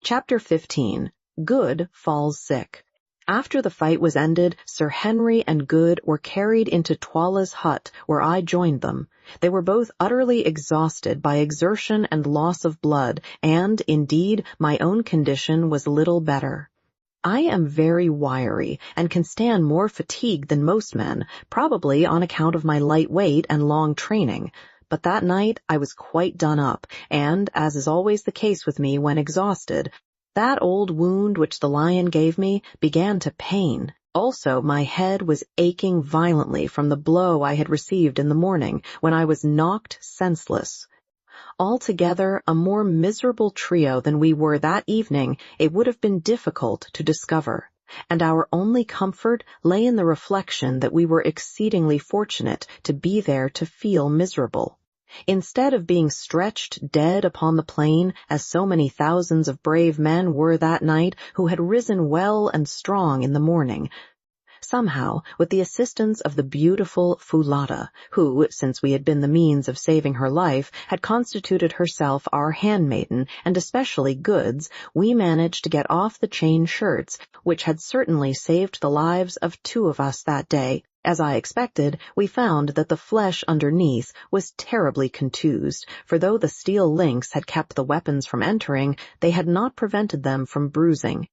Chapter 15. Good Falls Sick. After the fight was ended, Sir Henry and Good were carried into Twala's hut, where I joined them. They were both utterly exhausted by exertion and loss of blood, and, indeed, my own condition was little better. I am very wiry, and can stand more fatigue than most men, probably on account of my light weight and long training. But that night I was quite done up, and, as is always the case with me when exhausted, that old wound which the lion gave me began to pain. Also, my head was aching violently from the blow I had received in the morning, when I was knocked senseless. Altogether, a more miserable trio than we were that evening it would have been difficult to discover, and our only comfort lay in the reflection that we were exceedingly fortunate to be there to feel miserable. Instead of being stretched dead upon the plain, as so many thousands of brave men were that night who had risen well and strong in the morning, somehow, with the assistance of the beautiful Foulata, who, since we had been the means of saving her life, had constituted herself our handmaiden, and especially Good's, we managed to get off the chain shirts, which had certainly saved the lives of 2 of us that day. As I expected, we found that the flesh underneath was terribly contused, for though the steel links had kept the weapons from entering, they had not prevented them from bruising.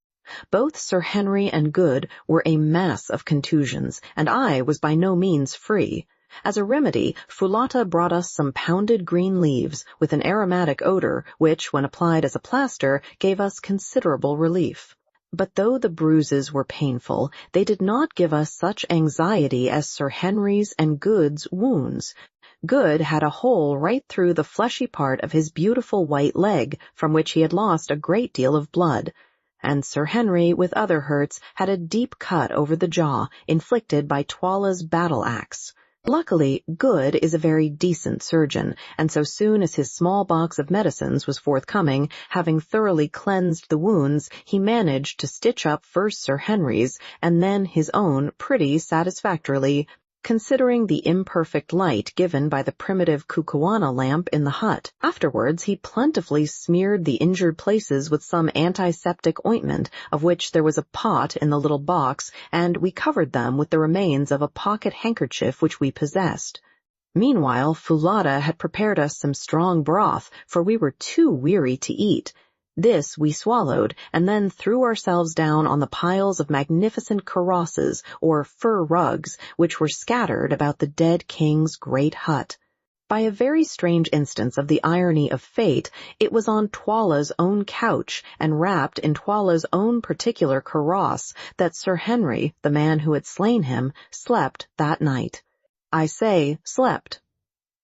Both Sir Henry and Good were a mass of contusions, and I was by no means free. As a remedy, Foulata brought us some pounded green leaves, with an aromatic odor, which, when applied as a plaster, gave us considerable relief. But though the bruises were painful, they did not give us such anxiety as Sir Henry's and Good's wounds. Good had a hole right through the fleshy part of his beautiful white leg, from which he had lost a great deal of blood, and Sir Henry, with other hurts, had a deep cut over the jaw, inflicted by Twala's battle-axe. Luckily, Good is a very decent surgeon, and so soon as his small box of medicines was forthcoming, having thoroughly cleansed the wounds, he managed to stitch up first Sir Henry's, and then his own pretty satisfactorily, considering the imperfect light given by the primitive Kukuana lamp in the hut. Afterwards, he plentifully smeared the injured places with some antiseptic ointment, of which there was a pot in the little box, and we covered them with the remains of a pocket handkerchief which we possessed. Meanwhile, Foulata had prepared us some strong broth, for we were too weary to eat. This we swallowed, and then threw ourselves down on the piles of magnificent karosses, or fur rugs, which were scattered about the dead king's great hut. By a very strange instance of the irony of fate, it was on Twala's own couch, and wrapped in Twala's own particular kaross, that Sir Henry, the man who had slain him, slept that night. I say slept.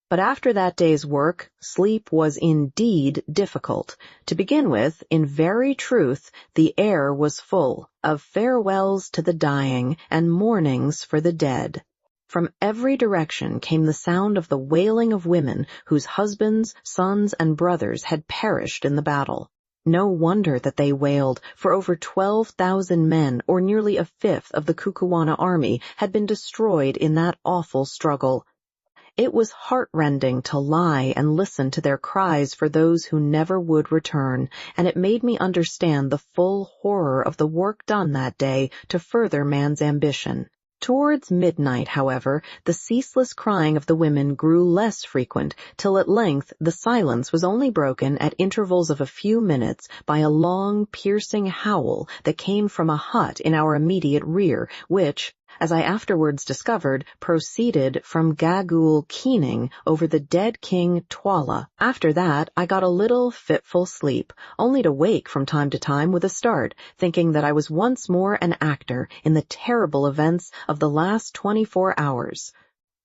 But after that day's work, sleep was indeed difficult. To begin with, in very truth, the air was full of farewells to the dying and mournings for the dead. From every direction came the sound of the wailing of women whose husbands, sons, and brothers had perished in the battle. No wonder that they wailed, for over 12,000 men, or nearly a fifth of the Kukuana army, had been destroyed in that awful struggle. It was heart-rending to lie and listen to their cries for those who never would return, and it made me understand the full horror of the work done that day to further man's ambition. Towards midnight, however, the ceaseless crying of the women grew less frequent, till at length the silence was only broken at intervals of a few minutes by a long, piercing howl that came from a hut in our immediate rear, which, as I afterwards discovered, proceeded from Gagool keening over the dead king Twala. After that, I got a little fitful sleep, only to wake from time to time with a start, thinking that I was once more an actor in the terrible events of the last 24 hours.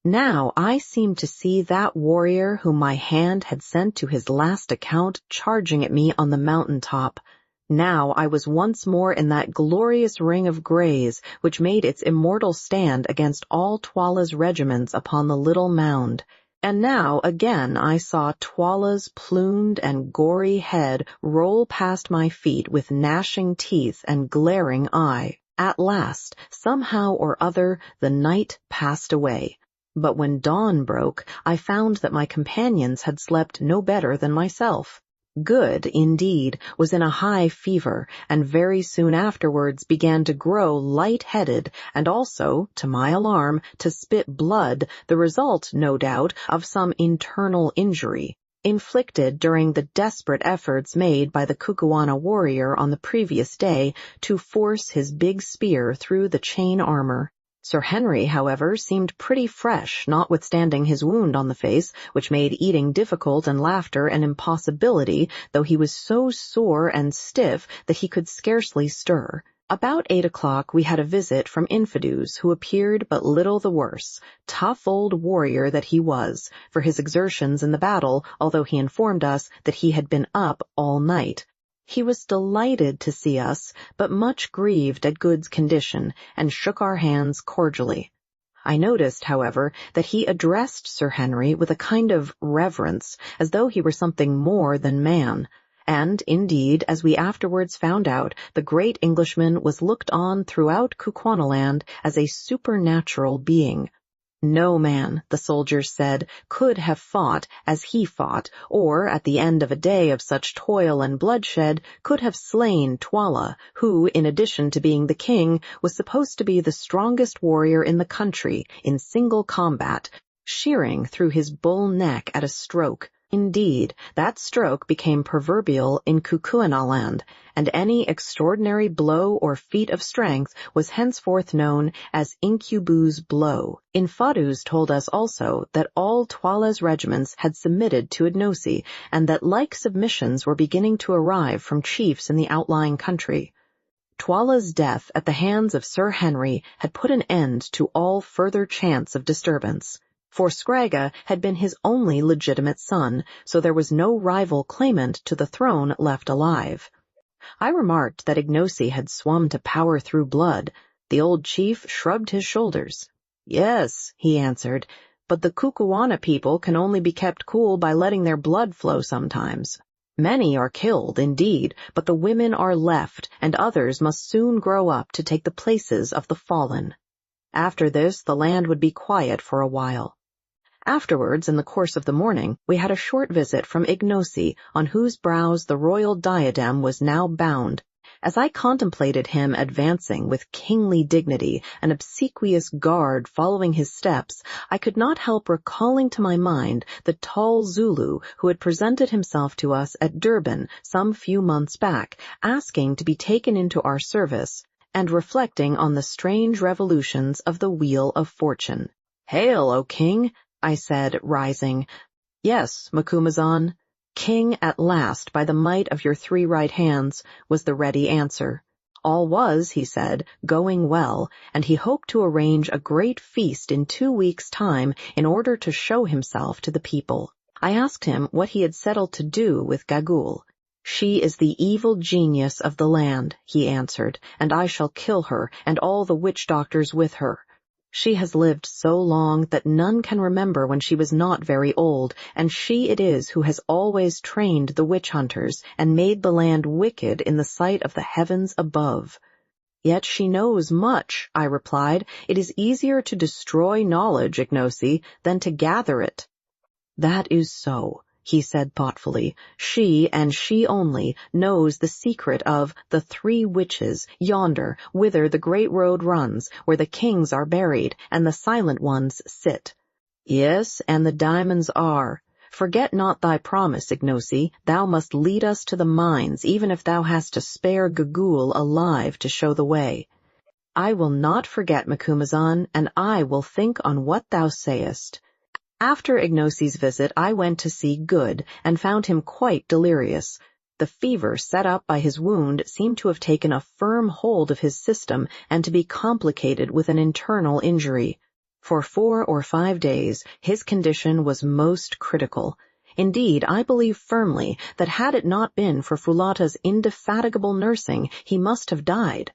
Now I seemed to see that warrior whom my hand had sent to his last account charging at me on the mountain top. Now I was once more in that glorious ring of greys which made its immortal stand against all Twala's regiments upon the little mound. And now again I saw Twala's plumed and gory head roll past my feet with gnashing teeth and glaring eye. At last, somehow or other, the night passed away. But when dawn broke, I found that my companions had slept no better than myself. Good, indeed, was in a high fever, and very soon afterwards began to grow light-headed, and also, to my alarm, to spit blood, the result, no doubt, of some internal injury, inflicted during the desperate efforts made by the Kukuana warrior on the previous day to force his big spear through the chain armor. Sir Henry, however, seemed pretty fresh, notwithstanding his wound on the face, which made eating difficult and laughter an impossibility, though he was so sore and stiff that he could scarcely stir. About 8 o'clock we had a visit from Infidus, who appeared but little the worse, tough old warrior that he was, for his exertions in the battle, although he informed us that he had been up all night. He was delighted to see us, but much grieved at Good's condition, and shook our hands cordially. I noticed, however, that he addressed Sir Henry with a kind of reverence, as though he were something more than man. And, indeed, as we afterwards found out, the great Englishman was looked on throughout Kukuanaland as a supernatural being. No man, the soldiers said, could have fought as he fought, or, at the end of a day of such toil and bloodshed, could have slain Twala, who, in addition to being the king, was supposed to be the strongest warrior in the country, in single combat, shearing through his bull neck at a stroke. Indeed, that stroke became proverbial in Kukuanaland, and any extraordinary blow or feat of strength was henceforth known as Incubu's blow. Infidus told us also that all Twala's regiments had submitted to Ignosi, and that like submissions were beginning to arrive from chiefs in the outlying country. Twala's death at the hands of Sir Henry had put an end to all further chance of disturbance. For Scragga had been his only legitimate son, so there was no rival claimant to the throne left alive. I remarked that Ignosi had swum to power through blood. The old chief shrugged his shoulders. "Yes," he answered, "but the Kukuana people can only be kept cool by letting their blood flow sometimes. Many are killed, indeed, but the women are left, and others must soon grow up to take the places of the fallen." After this, the land would be quiet for a while. Afterwards, in the course of the morning, we had a short visit from Ignosi, on whose brows the royal diadem was now bound. As I contemplated him advancing with kingly dignity, an obsequious guard following his steps, I could not help recalling to my mind the tall Zulu who had presented himself to us at Durban some few months back, asking to be taken into our service, and reflecting on the strange revolutions of the wheel of fortune. "Hail, O king!" I said, rising. "Yes, Macumazahn, king at last by the might of your 3 right hands," was the ready answer. All was, he said, going well, and he hoped to arrange a great feast in 2 weeks' time in order to show himself to the people. I asked him what he had settled to do with Gagul. "She is the evil genius of the land," he answered, "and I shall kill her, and all the witch-doctors with her. She has lived so long that none can remember when she was not very old, and she it is who has always trained the witch-hunters and made the land wicked in the sight of the heavens above." "Yet she knows much," I replied. "It is easier to destroy knowledge, Ignosi, than to gather it." "That is so," he said thoughtfully. "She, and she only, knows the secret of the 3 witches yonder, whither the great road runs, where the kings are buried, and the silent ones sit." "Yes, and the diamonds are. Forget not thy promise, Ignosi. Thou must lead us to the mines, even if thou hast to spare Gagul alive to show the way." "I will not forget, Macumazahn, and I will think on what thou sayest." After Ignosi's visit, I went to see Good, and found him quite delirious. The fever set up by his wound seemed to have taken a firm hold of his system and to be complicated with an internal injury. For 4 or 5 days, his condition was most critical. Indeed, I believe firmly that had it not been for Fulata's indefatigable nursing, he must have died.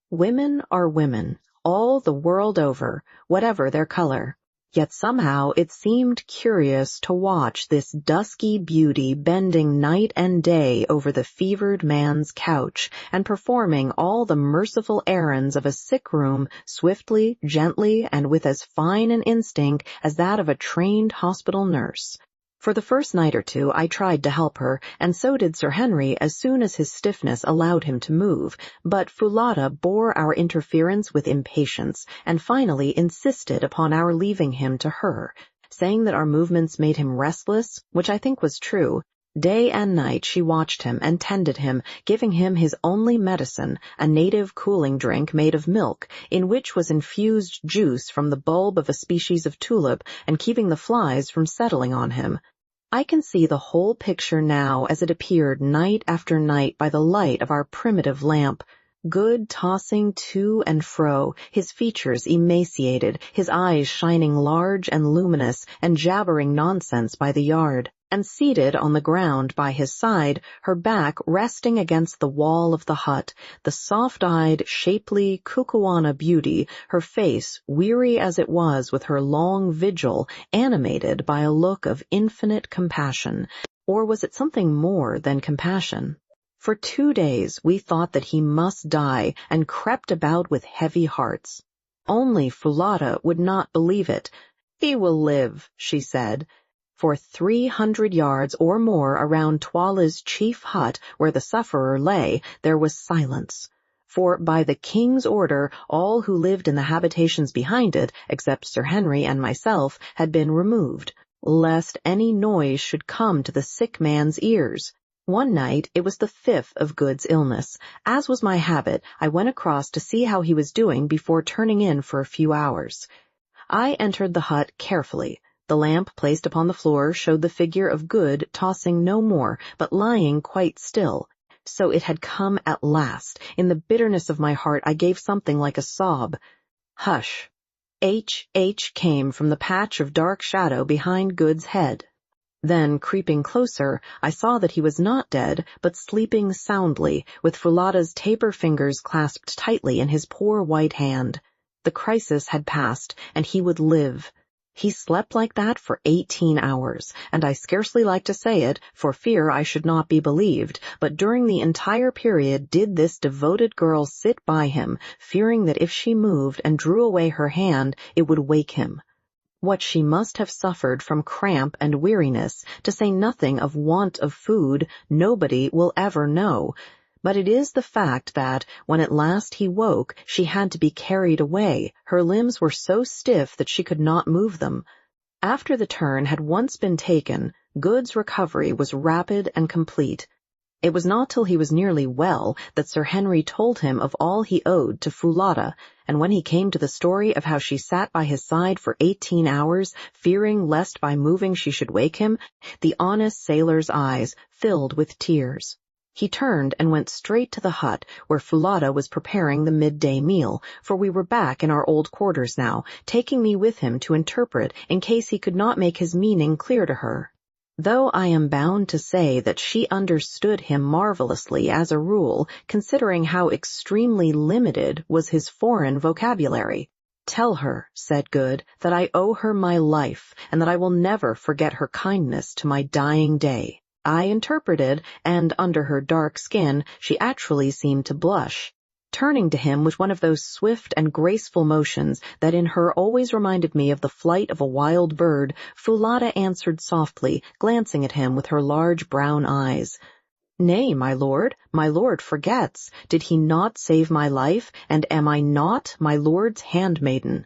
Women are women, all the world over, whatever their color. Yet somehow it seemed curious to watch this dusky beauty bending night and day over the fevered man's couch and performing all the merciful errands of a sick room swiftly, gently, and with as fine an instinct as that of a trained hospital nurse. For the first night or two I tried to help her, and so did Sir Henry as soon as his stiffness allowed him to move, but Foulata bore our interference with impatience, and finally insisted upon our leaving him to her, saying that our movements made him restless, which I think was true. Day and night she watched him and tended him, giving him his only medicine, a native cooling drink made of milk, in which was infused juice from the bulb of a species of tulip, and keeping the flies from settling on him. I can see the whole picture now as it appeared night after night by the light of our primitive lamp. Good tossing to and fro, his features emaciated, his eyes shining large and luminous, and jabbering nonsense by the yard, and seated on the ground by his side, her back resting against the wall of the hut, the soft-eyed, shapely Kukuana beauty, her face, weary as it was with her long vigil, animated by a look of infinite compassion. Or was it something more than compassion? For 2 days we thought that he must die, and crept about with heavy hearts. Only Foulata would not believe it. "He will live," she said. For 300 yards or more around Tuala's chief hut, where the sufferer lay, there was silence. For by the king's order, all who lived in the habitations behind it, except Sir Henry and myself, had been removed, lest any noise should come to the sick man's ears. One night, it was the 5th of Good's illness. As was my habit, I went across to see how he was doing before turning in for a few hours. I entered the hut carefully. The lamp placed upon the floor showed the figure of Good tossing no more, but lying quite still. So it had come at last. In the bitterness of my heart I gave something like a sob. "Hush." H came from the patch of dark shadow behind Good's head. Then, creeping closer, I saw that he was not dead, but sleeping soundly, with Foulata's taper fingers clasped tightly in his poor white hand. The crisis had passed, and he would live. He slept like that for 18 hours, and I scarcely like to say it, for fear I should not be believed, but during the entire period did this devoted girl sit by him, fearing that if she moved and drew away her hand, it would wake him. What she must have suffered from cramp and weariness, to say nothing of want of food, nobody will ever know. But it is the fact that, when at last he woke, she had to be carried away. Her limbs were so stiff that she could not move them. After the turn had once been taken, Good's recovery was rapid and complete. It was not till he was nearly well that Sir Henry told him of all he owed to Foulata, and when he came to the story of how she sat by his side for 18 hours, fearing lest by moving she should wake him, the honest sailor's eyes filled with tears. He turned and went straight to the hut, where Foulata was preparing the midday meal, for we were back in our old quarters now, taking me with him to interpret in case he could not make his meaning clear to her. Though I am bound to say that she understood him marvelously as a rule, considering how extremely limited was his foreign vocabulary. "Tell her," said Good, "that I owe her my life, and that I will never forget her kindness to my dying day." I interpreted, and under her dark skin she actually seemed to blush. Turning to him with one of those swift and graceful motions that in her always reminded me of the flight of a wild bird, Foulata answered softly, glancing at him with her large brown eyes. "Nay, my lord forgets. Did he not save my life, and am I not my lord's handmaiden?"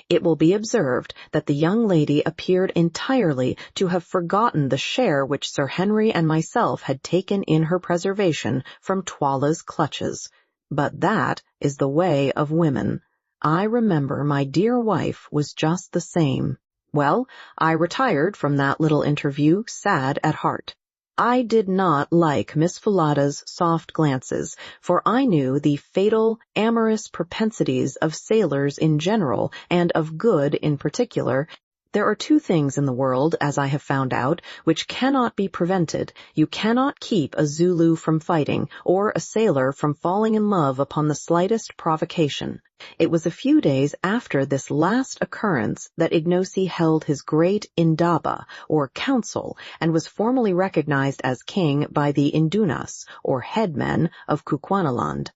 It will be observed that the young lady appeared entirely to have forgotten the share which Sir Henry and myself had taken in her preservation from Tuala's clutches. But that is the way of women. I remember my dear wife was just the same. Well, I retired from that little interview sad at heart. I did not like Miss Foulata's soft glances, for I knew the fatal, amorous propensities of sailors in general, and of Good in particular. There are 2 things in the world, as I have found out, which cannot be prevented. You cannot keep a Zulu from fighting, or a sailor from falling in love upon the slightest provocation. It was a few days after this last occurrence that Ignosi held his great indaba, or council, and was formally recognized as king by the Indunas, or headmen, of Kukuanaland.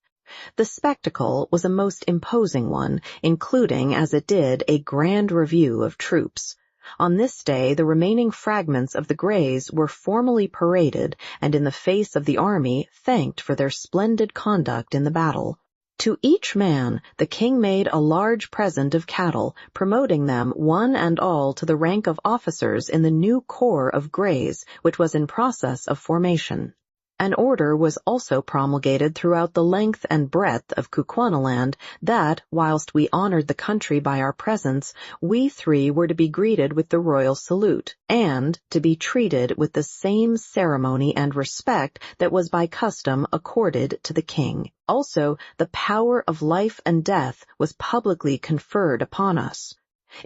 The spectacle was a most imposing one, including, as it did, a grand review of troops. On this day the remaining fragments of the Greys were formally paraded and in the face of the army thanked for their splendid conduct in the battle. To each man the king made a large present of cattle, promoting them one and all to the rank of officers in the new corps of Greys, which was in process of formation. An order was also promulgated throughout the length and breadth of Kukwanaland that, whilst we honored the country by our presence, we three were to be greeted with the royal salute, and to be treated with the same ceremony and respect that was by custom accorded to the king. Also, the power of life and death was publicly conferred upon us.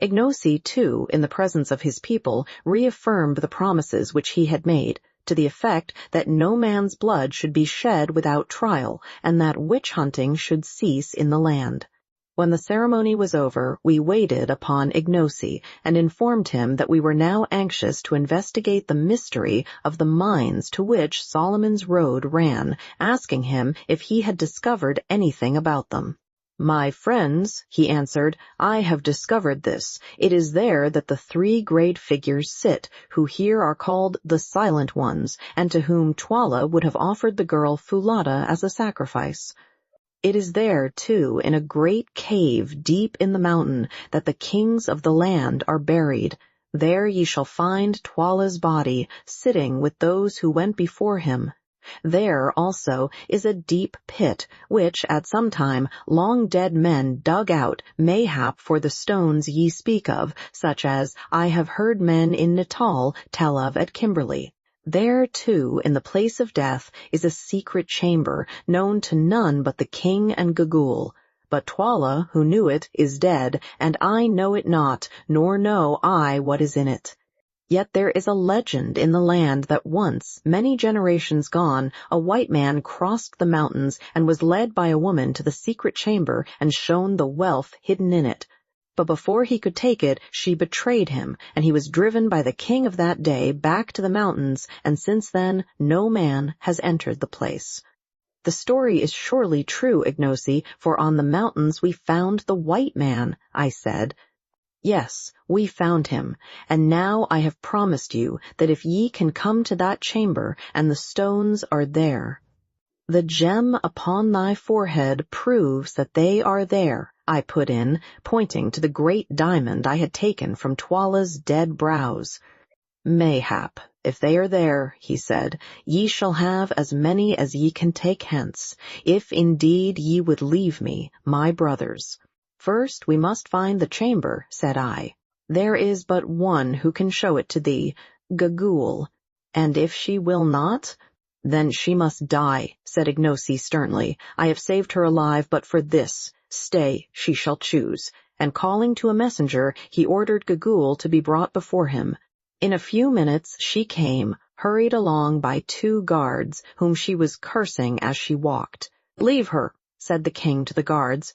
Ignosi, too, in the presence of his people, reaffirmed the promises which he had made, to the effect that no man's blood should be shed without trial, and that witch-hunting should cease in the land. When the ceremony was over, we waited upon Ignosi, and informed him that we were now anxious to investigate the mystery of the mines to which Solomon's road ran, asking him if he had discovered anything about them. "My friends," he answered, "I have discovered this. It is there that the three great figures sit, who here are called the Silent Ones, and to whom Twala would have offered the girl Fulada as a sacrifice. It is there, too, in a great cave deep in the mountain, that the kings of the land are buried. There ye shall find Twala's body, sitting with those who went before him. There also is a deep pit, which at some time long-dead men dug out, mayhap for the stones ye speak of, such as I have heard men in Natal tell of at Kimberley. There, too, in the place of death, is a secret chamber, known to none but the king and Gagul. But Twala, who knew it, is dead, and I know it not, nor know I what is in it. Yet there is a legend in the land that once, many generations gone, a white man crossed the mountains and was led by a woman to the secret chamber and shown the wealth hidden in it. But before he could take it, she betrayed him, and he was driven by the king of that day back to the mountains, and since then no man has entered the place." "The story is surely true, Ignosi, for on the mountains we found the white man," I said. "Yes, we found him, and now I have promised you that if ye can come to that chamber, and the stones are there." "The gem upon thy forehead proves that they are there," I put in, pointing to the great diamond I had taken from Twala's dead brows. "Mayhap, if they are there," he said, "ye shall have as many as ye can take hence, if indeed ye would leave me, my brothers." "First we must find the chamber," said I. "There is but one who can show it to thee, Gagul. And if she will not?" "Then she must die," said Ignosi sternly. "I have saved her alive but for this. Stay, she shall choose." And calling to a messenger, he ordered Gagul to be brought before him. In a few minutes she came, hurried along by 2 guards, whom she was cursing as she walked. "Leave her," said the king to the guards.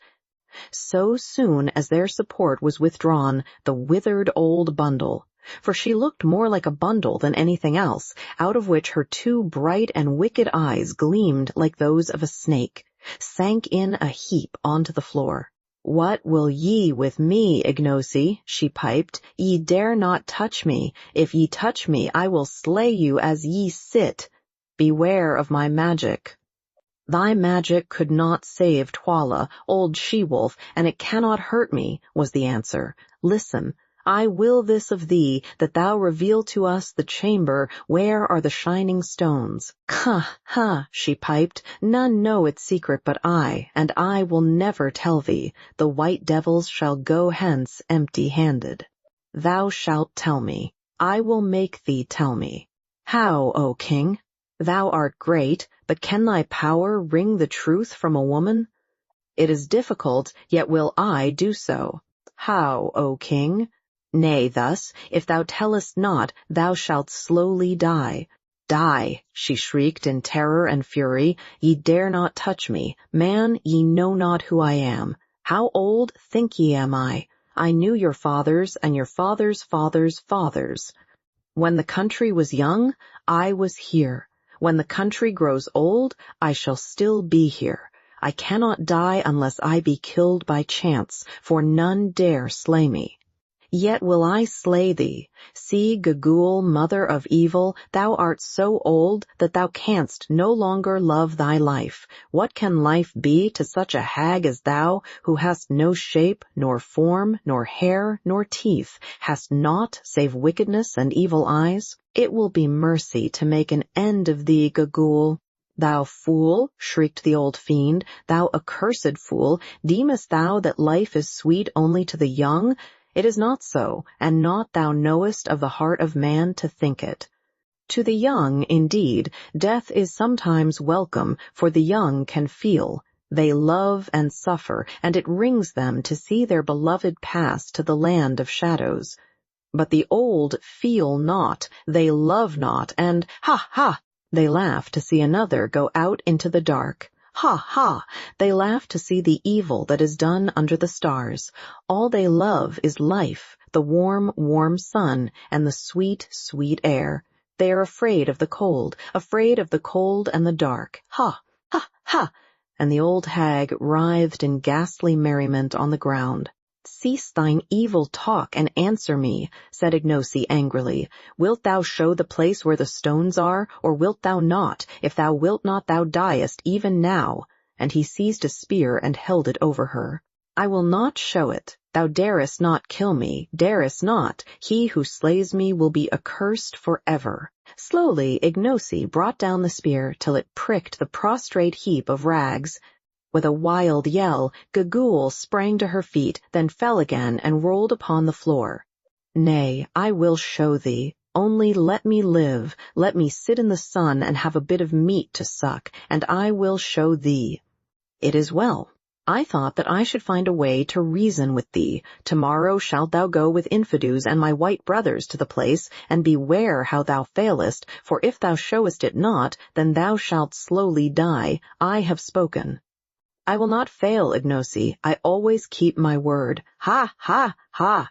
So soon as their support was withdrawn, the withered old bundle, for she looked more like a bundle than anything else, out of which her 2 bright and wicked eyes gleamed like those of a snake, sank in a heap onto the floor. "What will ye with me, Ignosi?" she piped. "Ye dare not touch me. If ye touch me, I will slay you as ye sit. Beware of my magic." "Thy magic could not save Twala, old she-wolf, and it cannot hurt me," was the answer. "Listen, I will this of thee, that thou reveal to us the chamber where are the shining stones." "Ha, ha," she piped, "none know its secret but I, and I will never tell thee. The white devils shall go hence empty-handed." "Thou shalt tell me. I will make thee tell me." "How, O king? Thou art great, but can thy power wring the truth from a woman?" "It is difficult, yet will I do so." "How, O king?" "Nay, thus, if thou tellest not, thou shalt slowly die." "Die," she shrieked in terror and fury. "Ye dare not touch me. Man, ye know not who I am. How old, think ye, am I? I knew your fathers and your fathers' fathers' fathers. When the country was young, I was here. When the country grows old, I shall still be here. I cannot die unless I be killed by chance, for none dare slay me. Yet will I slay thee. See, Gagul, mother of evil, thou art so old that thou canst no longer love thy life. What can life be to such a hag as thou, who hast no shape, nor form, nor hair, nor teeth, hast naught save wickedness and evil eyes? It will be mercy to make an end of thee, Gagul. Thou fool, shrieked the old fiend, thou accursed fool, deemest thou that life is sweet only to the young? It is not so, and not thou knowest of the heart of man to think it. To the young, indeed, death is sometimes welcome, for the young can feel. They love and suffer, and it wrings them to see their beloved pass to the land of shadows. But the old feel not, they love not, and, ha, ha, they laugh to see another go out into the dark. Ha, ha! They laugh to see the evil that is done under the stars. All they love is life, the warm, warm sun, and the sweet, sweet air. They are afraid of the cold and the dark. Ha, ha, ha! And the old hag writhed in ghastly merriment on the ground. Cease thine evil talk and answer me, said Ignosi angrily. Wilt thou show the place where the stones are, or wilt thou not? If thou wilt not, thou diest even now. And he seized a spear and held it over her. I will not show it. Thou darest not kill me, darest not. He who slays me will be accursed forever. Slowly Ignosi brought down the spear till it pricked the prostrate heap of rags. With a wild yell, Gagul sprang to her feet, then fell again and rolled upon the floor. Nay, I will show thee. Only let me live, let me sit in the sun and have a bit of meat to suck, and I will show thee. It is well. I thought that I should find a way to reason with thee. Tomorrow shalt thou go with Infidus and my white brothers to the place, and beware how thou failest, for if thou showest it not, then thou shalt slowly die. I have spoken. I will not fail, Ignosi. I always keep my word. Ha, ha, ha!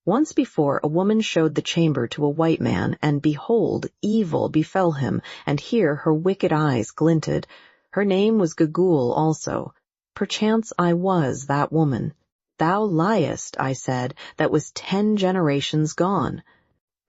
Once before a woman showed the chamber to a white man, and behold, evil befell him, and here her wicked eyes glinted. Her name was Gagul also. Perchance I was that woman. Thou liest, I said, that was 10 generations gone.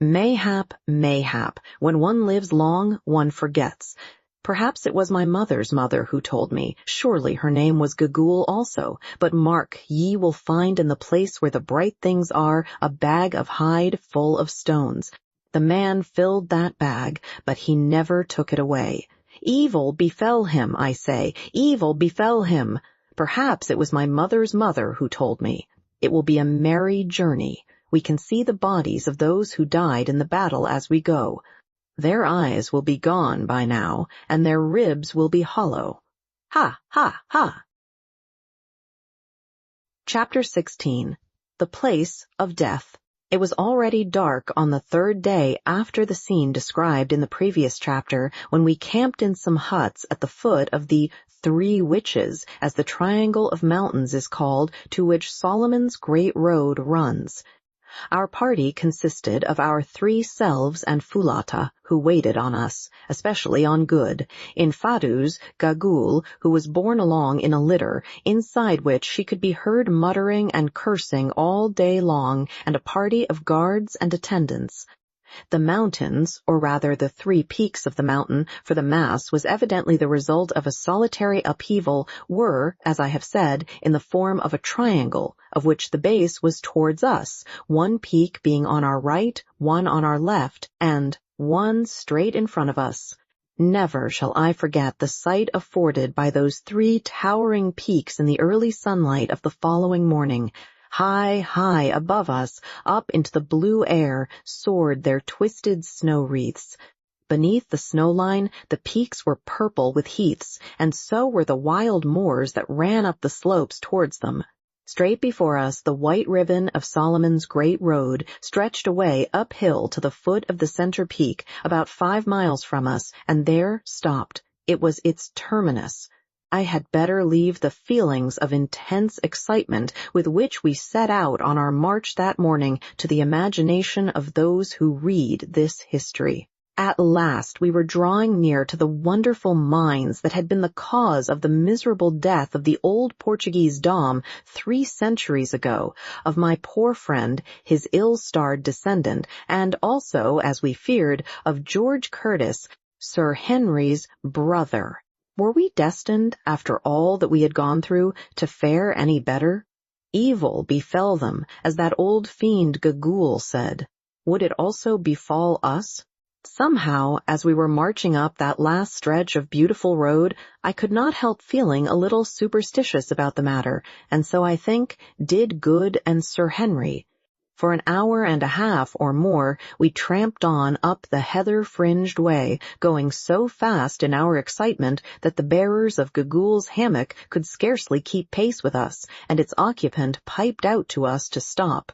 Mayhap, mayhap, when one lives long, one forgets. Perhaps it was my mother's mother who told me. Surely her name was Gagul also. But mark, ye will find in the place where the bright things are a bag of hide full of stones. The man filled that bag, but he never took it away. Evil befell him, I say, evil befell him. Perhaps it was my mother's mother who told me. It will be a merry journey. We can see the bodies of those who died in the battle as we go. Their eyes will be gone by now, and their ribs will be hollow. Ha, ha, ha! Chapter 16. The Place of Death. It was already dark on the 3rd day after the scene described in the previous chapter, when we camped in some huts at the foot of the 3 Witches, as the triangle of mountains is called, to which Solomon's Great Road runs. Our party consisted of our 3 selves and Fulata, who waited on us, especially on Good, in Fadus, Gagul, who was borne along in a litter, inside which she could be heard muttering and cursing all day long, and a party of guards and attendants. The mountains, or rather the 3 peaks of the mountain, for the mass was evidently the result of a solitary upheaval, were, as I have said, in the form of a triangle, of which the base was towards us, 1 peak being on our right, 1 on our left, and 1 straight in front of us. Never shall I forget the sight afforded by those 3 towering peaks in the early sunlight of the following morning. High, high above us, up into the blue air, soared their twisted snow wreaths. Beneath the snow line, the peaks were purple with heaths, and so were the wild moors that ran up the slopes towards them. Straight before us, the white ribbon of Solomon's Great Road stretched away uphill to the foot of the center peak, about 5 miles from us, and there stopped. It was its terminus. I had better leave the feelings of intense excitement with which we set out on our march that morning to the imagination of those who read this history. At last we were drawing near to the wonderful mines that had been the cause of the miserable death of the old Portuguese Dom 3 centuries ago, of my poor friend, his ill-starred descendant, and also, as we feared, of George Curtis, Sir Henry's brother. Were we destined, after all that we had gone through, to fare any better? Evil befell them, as that old fiend Gagul said. Would it also befall us? Somehow, as we were marching up that last stretch of beautiful road, I could not help feeling a little superstitious about the matter, and so I think did Good and Sir Henry. For an hour and a half or more, we tramped on up the heather-fringed way, going so fast in our excitement that the bearers of Gagul's hammock could scarcely keep pace with us, and its occupant piped out to us to stop.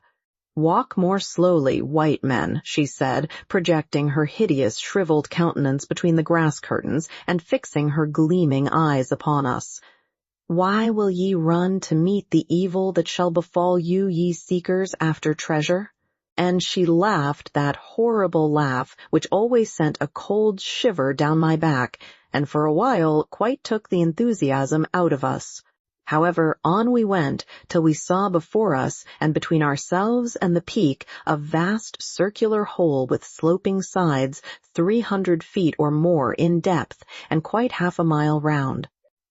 "Walk more slowly, white men," she said, projecting her hideous shriveled countenance between the grass curtains and fixing her gleaming eyes upon us. "Why will ye run to meet the evil that shall befall you, ye seekers after treasure?" And she laughed that horrible laugh which always sent a cold shiver down my back, and for a while quite took the enthusiasm out of us. However, on we went, till we saw before us, and between ourselves and the peak, a vast circular hole with sloping sides, 300 feet or more in depth, and quite half a mile round.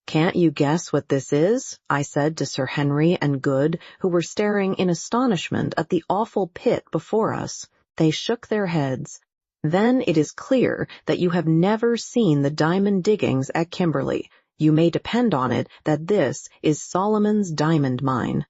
"Can't you guess what this is?" I said to Sir Henry and Good, who were staring in astonishment at the awful pit before us. They shook their heads. "Then it is clear that you have never seen the diamond diggings at Kimberley. You may depend on it that this is Solomon's diamond mine."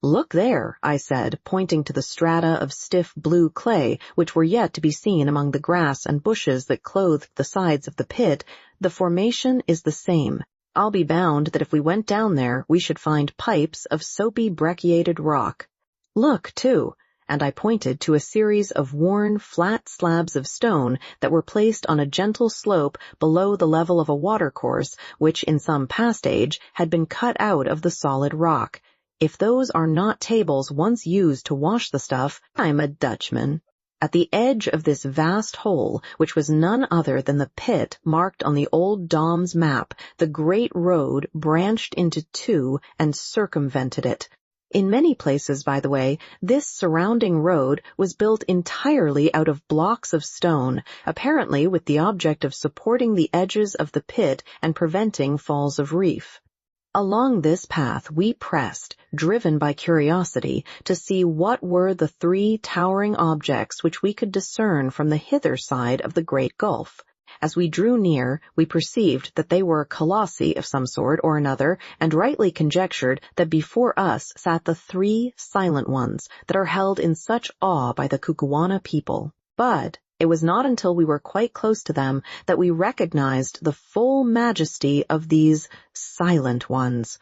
"Look there," I said, pointing to the strata of stiff blue clay which were yet to be seen among the grass and bushes that clothed the sides of the pit. "The formation is the same. I'll be bound that if we went down there we should find pipes of soapy brecciated rock. Look, too," and I pointed to a series of worn, flat slabs of stone that were placed on a gentle slope below the level of a watercourse which, in some past age, had been cut out of the solid rock. If those are not tables once used to wash the stuff, I'm a Dutchman. At the edge of this vast hole, which was none other than the pit marked on the old Dom's map, the great road branched into two and circumvented it. In many places, by the way, this surrounding road was built entirely out of blocks of stone, apparently with the object of supporting the edges of the pit and preventing falls of reef. Along this path we pressed, driven by curiosity, to see what were the 3 towering objects which we could discern from the hither side of the great gulf. As we drew near, we perceived that they were colossi of some sort or another, and rightly conjectured that before us sat the 3 silent ones that are held in such awe by the Kukuana people. But it was not until we were quite close to them that we recognized the full majesty of these silent ones.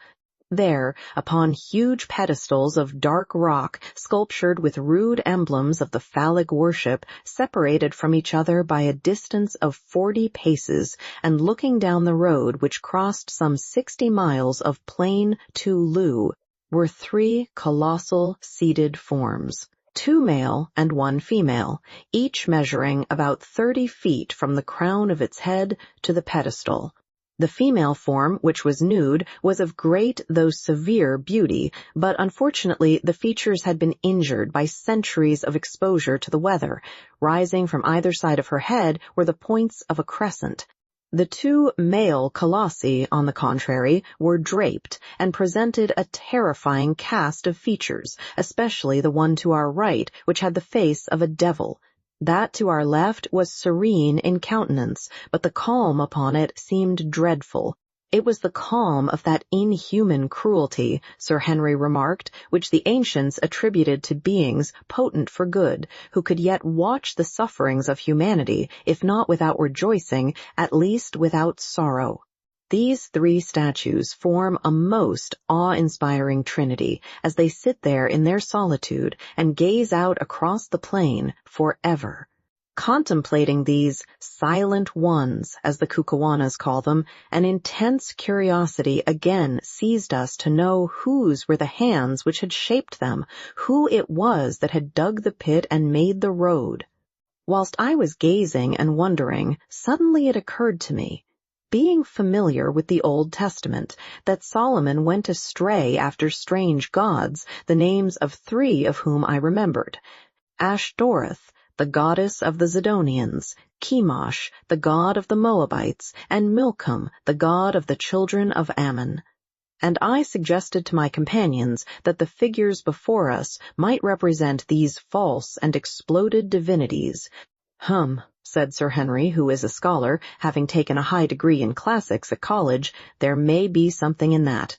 There, upon huge pedestals of dark rock, sculptured with rude emblems of the phallic worship, separated from each other by a distance of 40 paces, and looking down the road which crossed some 60 miles of plain to Loo, were 3 colossal seated forms. 2 male and 1 female, each measuring about 30 feet from the crown of its head to the pedestal. The female form, which was nude, was of great though severe beauty, but unfortunately the features had been injured by centuries of exposure to the weather. Rising from either side of her head were the points of a crescent. The 2 male colossi, on the contrary, were draped, and presented a terrifying cast of features, especially the one to our right, which had the face of a devil. That to our left was serene in countenance, but the calm upon it seemed dreadful. It was the calm of that inhuman cruelty, Sir Henry remarked, which the ancients attributed to beings potent for good, who could yet watch the sufferings of humanity, if not without rejoicing, at least without sorrow. These 3 statues form a most awe-inspiring trinity as they sit there in their solitude and gaze out across the plain forever. Contemplating these silent ones, as the Kukuanas call them, an intense curiosity again seized us to know whose were the hands which had shaped them, who it was that had dug the pit and made the road. Whilst I was gazing and wondering, suddenly it occurred to me, being familiar with the Old Testament, that Solomon went astray after strange gods, the names of 3 of whom I remembered: Ashtoreth, the goddess of the Zidonians; Chemosh, the god of the Moabites; and Milcom, the god of the children of Ammon. And I suggested to my companions that the figures before us might represent these false and exploded divinities. Said Sir Henry, who is a scholar, having taken a high degree in classics at college, there may be something in that.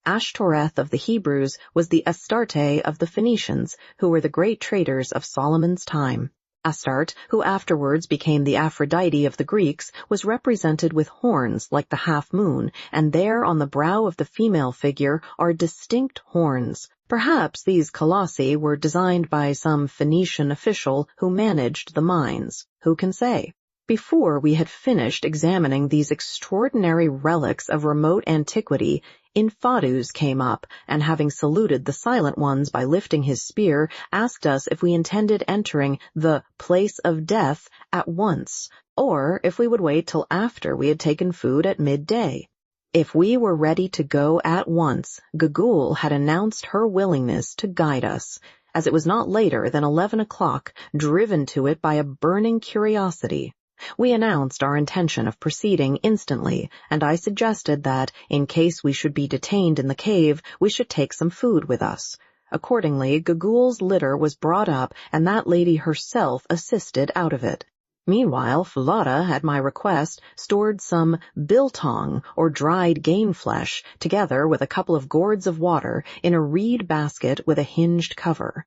Ashtoreth of the Hebrews was the Astarte of the Phoenicians, who were the great traders of Solomon's time. Astarte, who afterwards became the Aphrodite of the Greeks, was represented with horns like the half-moon, and there on the brow of the female figure are distinct horns. Perhaps these colossi were designed by some Phoenician official who managed the mines. Who can say? Before we had finished examining these extraordinary relics of remote antiquity, Infadus came up, and having saluted the silent ones by lifting his spear, asked us if we intended entering the place of death at once, or if we would wait till after we had taken food at midday. If we were ready to go at once, Gugul had announced her willingness to guide us, as it was not later than 11 o'clock, driven to it by a burning curiosity. We announced our intention of proceeding instantly, and I suggested that, in case we should be detained in the cave, we should take some food with us. Accordingly, Gugul's litter was brought up, and that lady herself assisted out of it. Meanwhile, Fulada, at my request, stored some biltong, or dried game flesh, together with a couple of gourds of water, in a reed basket with a hinged cover.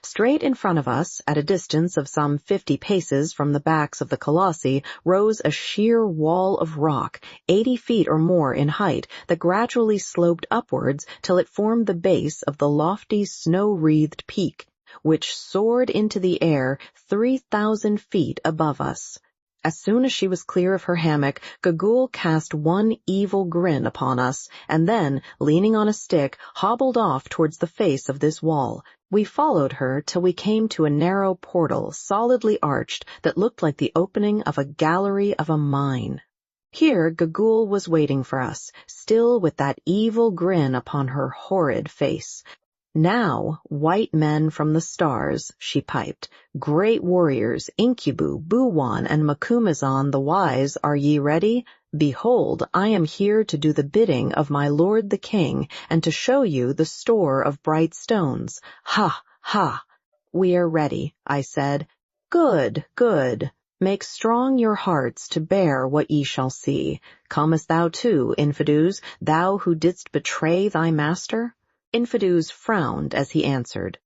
Straight in front of us, at a distance of some 50 paces from the backs of the colossi, rose a sheer wall of rock, 80 feet or more in height, that gradually sloped upwards till it formed the base of the lofty snow-wreathed peak, which soared into the air 3,000 feet above us. As soon as she was clear of her hammock, Gugul cast one evil grin upon us, and then, leaning on a stick, hobbled off towards the face of this wall. We followed her till we came to a narrow portal, solidly arched, that looked like the opening of a gallery of a mine. Here Gugul was waiting for us, still with that evil grin upon her horrid face. "Now, white men from the stars," she piped, "great warriors, Incubu, Buwan, and Macumazon the wise, are ye ready? Behold, I am here to do the bidding of my lord the king, and to show you the store of bright stones. Ha, ha!" "We are ready," I said. "Good, good. Make strong your hearts to bear what ye shall see. Comest thou too, Infidus, thou who didst betray thy master?" Infidus frowned as he answered,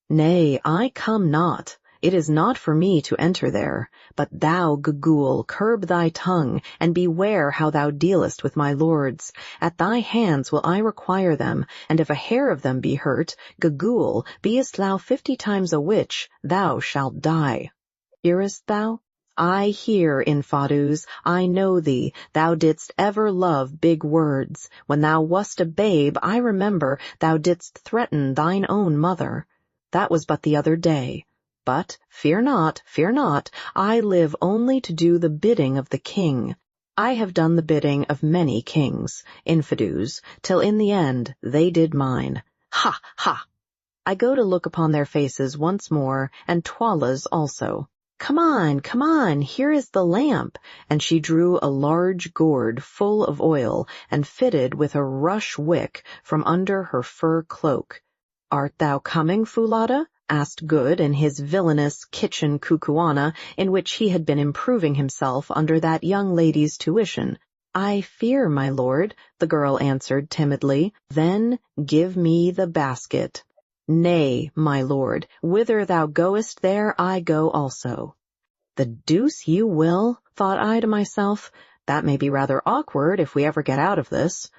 "Nay, I come not. It is not for me to enter there. But thou, Gugul, curb thy tongue, and beware how thou dealest with my lords. At thy hands will I require them, and if a hair of them be hurt, Gugul, beest thou 50 times a witch, thou shalt die. Hearest thou? I hear, Infadus, I know thee, thou didst ever love big words. When thou wast a babe, I remember, thou didst threaten thine own mother. That was but the other day. But fear not, I live only to do the bidding of the king. I have done the bidding of many kings, Infidus, till in the end they did mine. Ha, ha! I go to look upon their faces once more, and Twala's also. Come on, here is the lamp," and she drew a large gourd full of oil, and fitted with a rush wick from under her fur cloak. "Art thou coming, Fulada?" asked Good in his villainous kitchen kukuana, in which he had been improving himself under that young lady's tuition. "I fear, my lord," the girl answered timidly. "Then give me the basket." "Nay, my lord, whither thou goest there I go also." "The deuce you will," thought I to myself. "That may be rather awkward if we ever get out of this."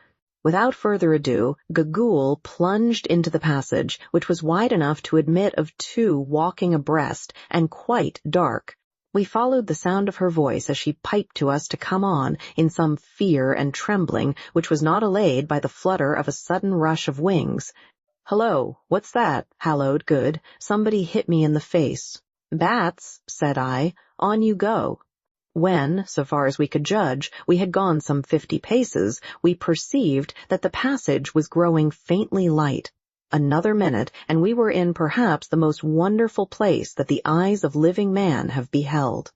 Without further ado, Gugul plunged into the passage, which was wide enough to admit of 2 walking abreast, and quite dark. We followed the sound of her voice as she piped to us to come on, in some fear and trembling, which was not allayed by the flutter of a sudden rush of wings. "Hello, what's that?" hallooed Good. "Somebody hit me in the face." "Bats," said I, "on you go." When, so far as we could judge, we had gone some 50 paces, we perceived that the passage was growing faintly light. Another minute, and we were in perhaps the most wonderful place that the eyes of living man have beheld.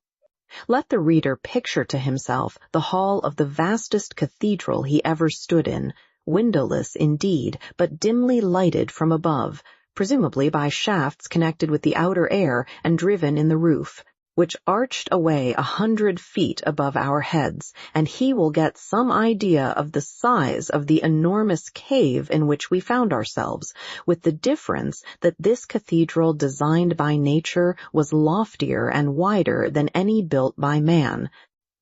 Let the reader picture to himself the hall of the vastest cathedral he ever stood in, windowless indeed, but dimly lighted from above, presumably by shafts connected with the outer air and driven in the roof, which arched away 100 feet above our heads, and he will get some idea of the size of the enormous cave in which we found ourselves, with the difference that this cathedral designed by nature was loftier and wider than any built by man.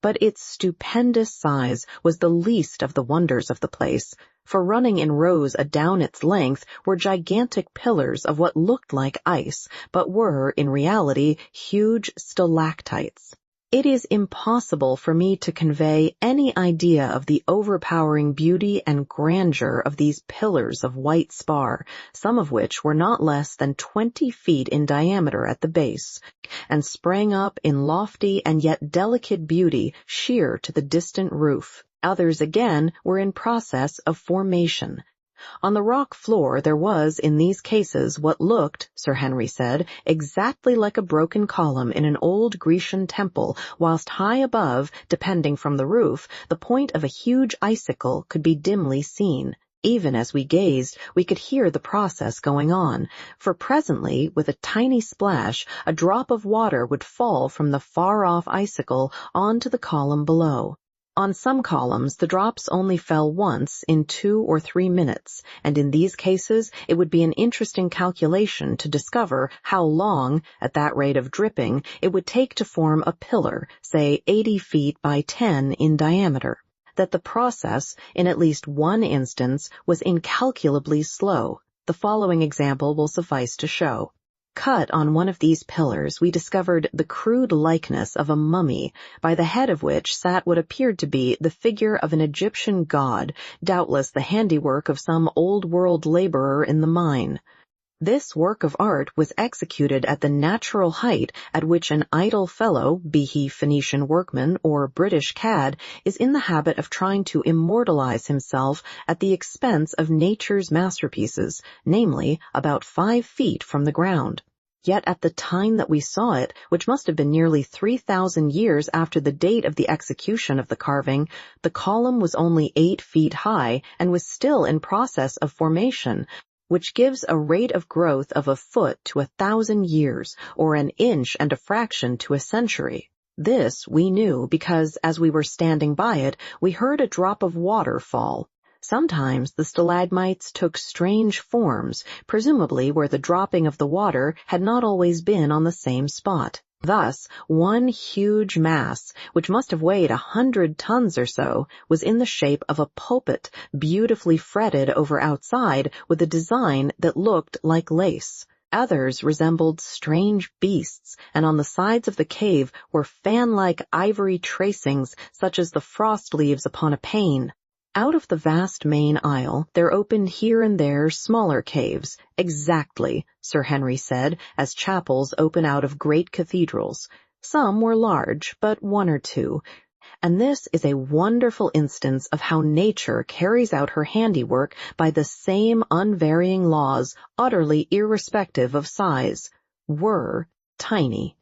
But its stupendous size was the least of the wonders of the place, for running in rows adown its length were gigantic pillars of what looked like ice, but were, in reality, huge stalactites. It is impossible for me to convey any idea of the overpowering beauty and grandeur of these pillars of white spar, some of which were not less than 20 feet in diameter at the base, and sprang up in lofty and yet delicate beauty sheer to the distant roof. Others again were in process of formation. On the rock floor there was, in these cases, what looked, Sir Henry said, exactly like a broken column in an old Grecian temple, whilst high above, depending from the roof, the point of a huge icicle could be dimly seen. Even as we gazed, we could hear the process going on, for presently, with a tiny splash, a drop of water would fall from the far-off icicle onto the column below. On some columns, the drops only fell once in 2 or 3 minutes, and in these cases it would be an interesting calculation to discover how long, at that rate of dripping, it would take to form a pillar, say 80 feet by 10 in diameter. That the process, in at least one instance, was incalculably slow. The following example will suffice to show. Cut on one of these pillars, we discovered the crude likeness of a mummy, by the head of which sat what appeared to be the figure of an Egyptian god, doubtless the handiwork of some old-world laborer in the mine. This work of art was executed at the natural height at which an idle fellow, be he Phoenician workman or British cad, is in the habit of trying to immortalize himself at the expense of nature's masterpieces, namely, about 5 feet from the ground. Yet at the time that we saw it, which must have been nearly 3,000 years after the date of the execution of the carving, the column was only 8 feet high and was still in process of formation, which gives a rate of growth of a foot to 1,000 years, or an inch and a fraction to a century. This we knew because, as we were standing by it, we heard a drop of water fall. Sometimes the stalagmites took strange forms, presumably where the dropping of the water had not always been on the same spot. Thus, one huge mass, which must have weighed 100 tons or so, was in the shape of a pulpit, beautifully fretted over outside with a design that looked like lace. Others resembled strange beasts, and on the sides of the cave were fan-like ivory tracings, such as the frost leaves upon a pane. Out of the vast main aisle there opened here and there smaller caves, exactly, Sir Henry said, as chapels open out of great cathedrals. Some were large, but 1 or 2. And this is a wonderful instance of how nature carries out her handiwork by the same unvarying laws, utterly irrespective of size. Were tiny.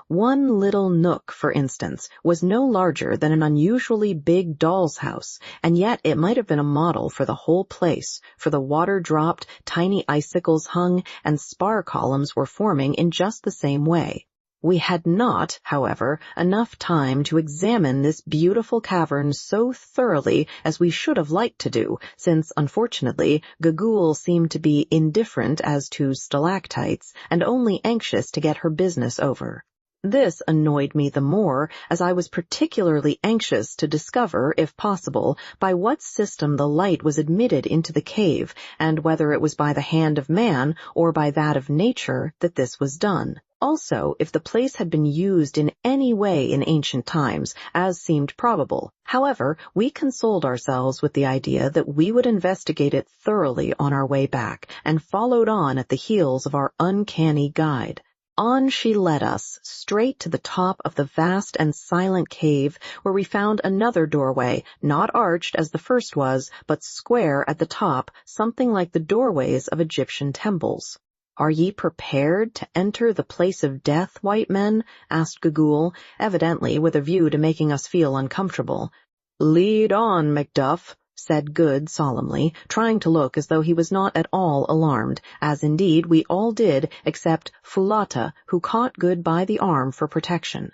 One little nook, for instance, was no larger than an unusually big doll's house, and yet it might have been a model for the whole place, for the water dropped, tiny icicles hung, and spar columns were forming in just the same way. We had not, however, enough time to examine this beautiful cavern so thoroughly as we should have liked to do, since, unfortunately, Gagul seemed to be indifferent as to stalactites, and only anxious to get her business over. This annoyed me the more, as I was particularly anxious to discover, if possible, by what system the light was admitted into the cave, and whether it was by the hand of man or by that of nature that this was done. Also, if the place had been used in any way in ancient times, as seemed probable. However, we consoled ourselves with the idea that we would investigate it thoroughly on our way back, and followed on at the heels of our uncanny guide. On she led us, straight to the top of the vast and silent cave, where we found another doorway, not arched as the first was, but square at the top, something like the doorways of Egyptian temples. "Are ye prepared to enter the place of death, white men?" asked Gagul, evidently with a view to making us feel uncomfortable. "Lead on, Macduff," said Good solemnly, trying to look as though he was not at all alarmed, as indeed we all did except Foulata, who caught Good by the arm for protection.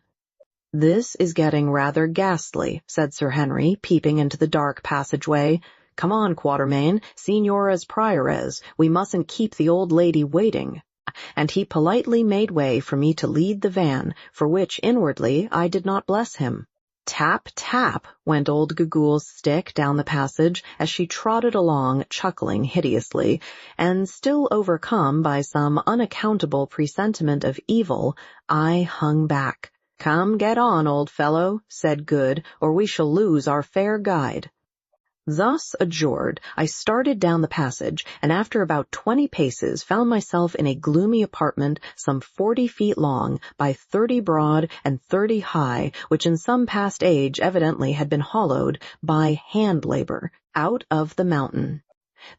"This is getting rather ghastly," said Sir Henry, peeping into the dark passageway. "Come on, Quatermain, Signoras Priores, we mustn't keep the old lady waiting." And he politely made way for me to lead the van, for which inwardly I did not bless him. Tap, tap, went old Gagul's stick down the passage as she trotted along, chuckling hideously, and still overcome by some unaccountable presentiment of evil, I hung back. "Come, get on, old fellow," said Good, "or we shall lose our fair guide." Thus adjured, I started down the passage, and after about 20 paces found myself in a gloomy apartment some 40 feet long by 30 broad and 30 high, which in some past age evidently had been hollowed by hand labor out of the mountain.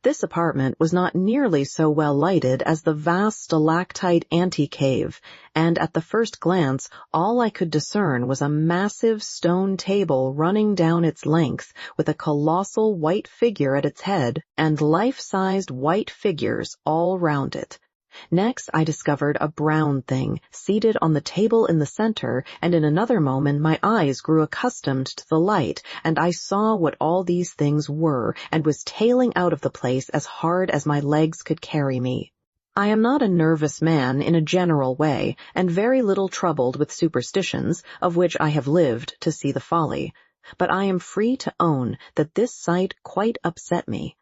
This apartment was not nearly so well lighted as the vast stalactite ante-cave, and at the first glance all I could discern was a massive stone table running down its length, with a colossal white figure at its head, and life-sized white figures all round it. Next I discovered a brown thing seated on the table in the center, and in another moment my eyes grew accustomed to the light, and I saw what all these things were, and was tailing out of the place as hard as my legs could carry me. I am not a nervous man in a general way, and very little troubled with superstitions, of which I have lived to see the folly, but I am free to own that this sight quite upset me.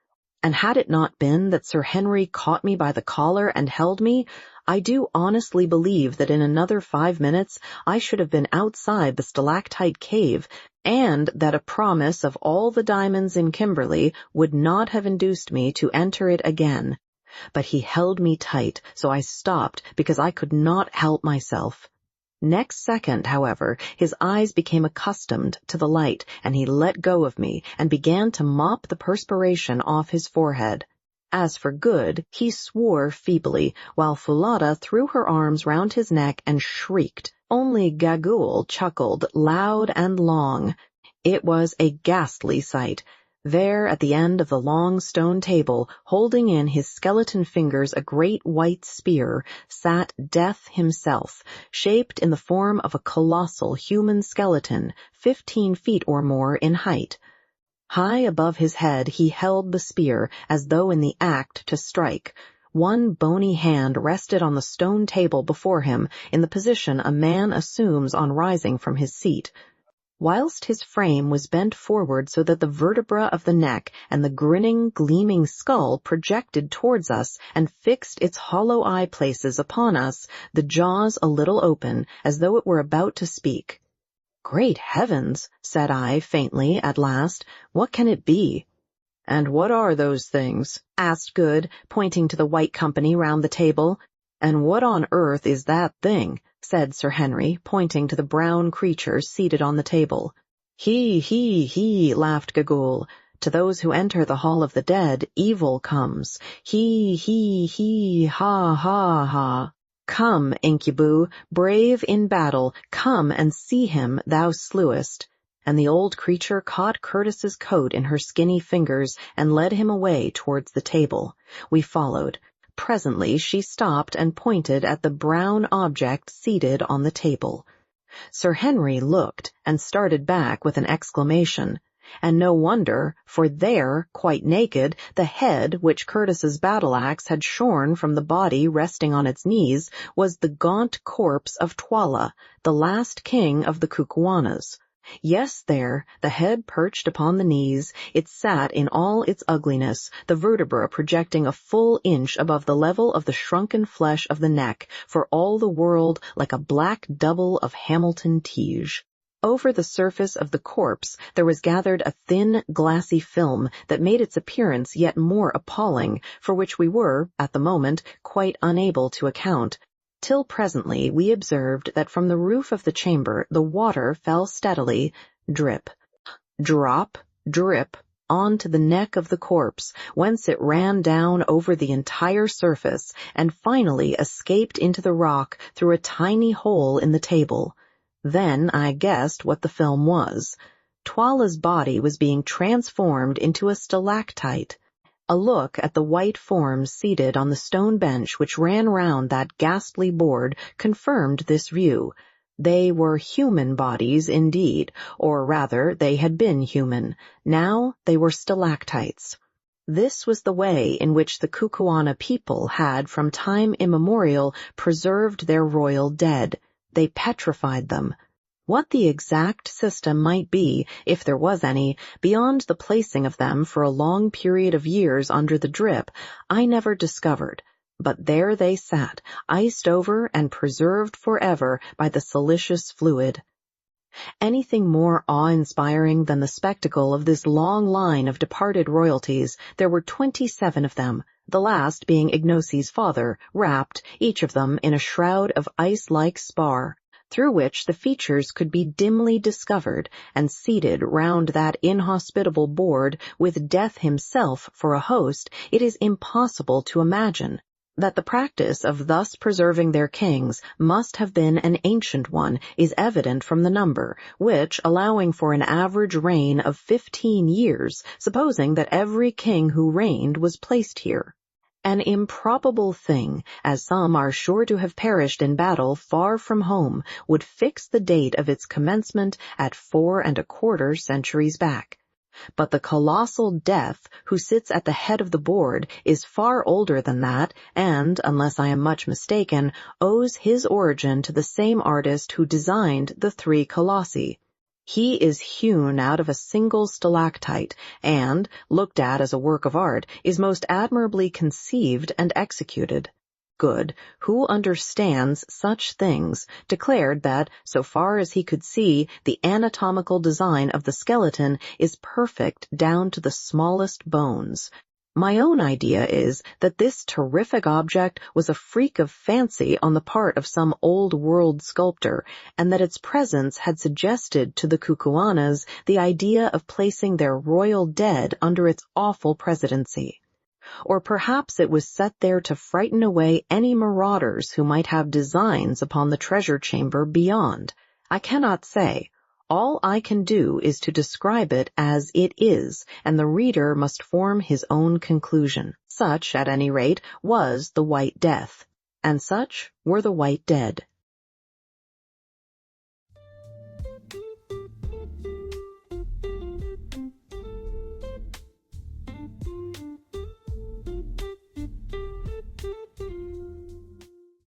And had it not been that Sir Henry caught me by the collar and held me, I do honestly believe that in another 5 minutes I should have been outside the stalactite cave, and that a promise of all the diamonds in Kimberley would not have induced me to enter it again. But he held me tight, so I stopped because I could not help myself. Next second, however, his eyes became accustomed to the light, and he let go of me and began to mop the perspiration off his forehead. As for Good, he swore feebly, while Foulata threw her arms round his neck and shrieked. Only Gagul chuckled loud and long. It was a ghastly sight. There, at the end of the long stone table, holding in his skeleton fingers a great white spear, sat Death himself, shaped in the form of a colossal human skeleton, 15 feet or more in height. High above his head he held the spear, as though in the act to strike. One bony hand rested on the stone table before him, in the position a man assumes on rising from his seat, whilst his frame was bent forward so that the vertebra of the neck and the grinning, gleaming skull projected towards us and fixed its hollow eye places upon us, the jaws a little open, as though it were about to speak. "Great heavens," said I faintly at last, "what can it be?" "And what are those things?" asked Good, pointing to the white company round the table. "And what on earth is that thing?" said Sir Henry, pointing to the brown creature seated on the table. He, laughed Gagul. "To those who enter the hall of the dead, evil comes. He, ha, ha. Come, Incubu, brave in battle, come and see him thou slewest." And the old creature caught Curtis's coat in her skinny fingers and led him away towards the table. We followed. Presently she stopped and pointed at the brown object seated on the table. Sir Henry looked and started back with an exclamation. And no wonder, for there, quite naked, the head which Curtis's battle-axe had shorn from the body resting on its knees was the gaunt corpse of Twala, the last king of the Kukuanas. Yes, there, the head perched upon the knees, it sat in all its ugliness, the vertebra projecting a full inch above the level of the shrunken flesh of the neck, for all the world like a black double of Hamilton Tige. Over the surface of the corpse there was gathered a thin, glassy film that made its appearance yet more appalling, for which we were, at the moment, quite unable to account. till presently we observed that from the roof of the chamber the water fell steadily, drip, drop, drip, onto the neck of the corpse, whence it ran down over the entire surface and finally escaped into the rock through a tiny hole in the table. Then I guessed what the film was. Twala's body was being transformed into a stalactite. A look at the white forms seated on the stone bench which ran round that ghastly board confirmed this view. They were human bodies indeed, or rather they had been human. Now they were stalactites. This was the way in which the Kukuana people had from time immemorial preserved their royal dead. They petrified them. What the exact system might be, if there was any, beyond the placing of them for a long period of years under the drip, I never discovered. But there they sat, iced over and preserved forever by the silicious fluid. Anything more awe-inspiring than the spectacle of this long line of departed royalties, there were 27 of them, the last being Ignosi's father, wrapped, each of them, in a shroud of ice-like spar, through which the features could be dimly discovered, and seated round that inhospitable board, with Death himself for a host, it is impossible to imagine. That the practice of thus preserving their kings must have been an ancient one is evident from the number, which, allowing for an average reign of 15 years, supposing that every king who reigned was placed here. An improbable thing, as some are sure to have perished in battle far from home, would fix the date of its commencement at 4¼ centuries back. But the colossal Death, who sits at the head of the board, is far older than that, and, unless I am much mistaken, owes his origin to the same artist who designed the 3 colossi. He is hewn out of a single stalactite, and, looked at as a work of art, is most admirably conceived and executed. Good, who understands such things, declared that, so far as he could see, the anatomical design of the skeleton is perfect down to the smallest bones. My own idea is that this terrific object was a freak of fancy on the part of some old-world sculptor, and that its presence had suggested to the Kukuanas the idea of placing their royal dead under its awful presidency. Or perhaps it was set there to frighten away any marauders who might have designs upon the treasure chamber beyond. I cannot say. All I can do is to describe it as it is, and the reader must form his own conclusion. Such, at any rate, was the White Death, and such were the White Dead.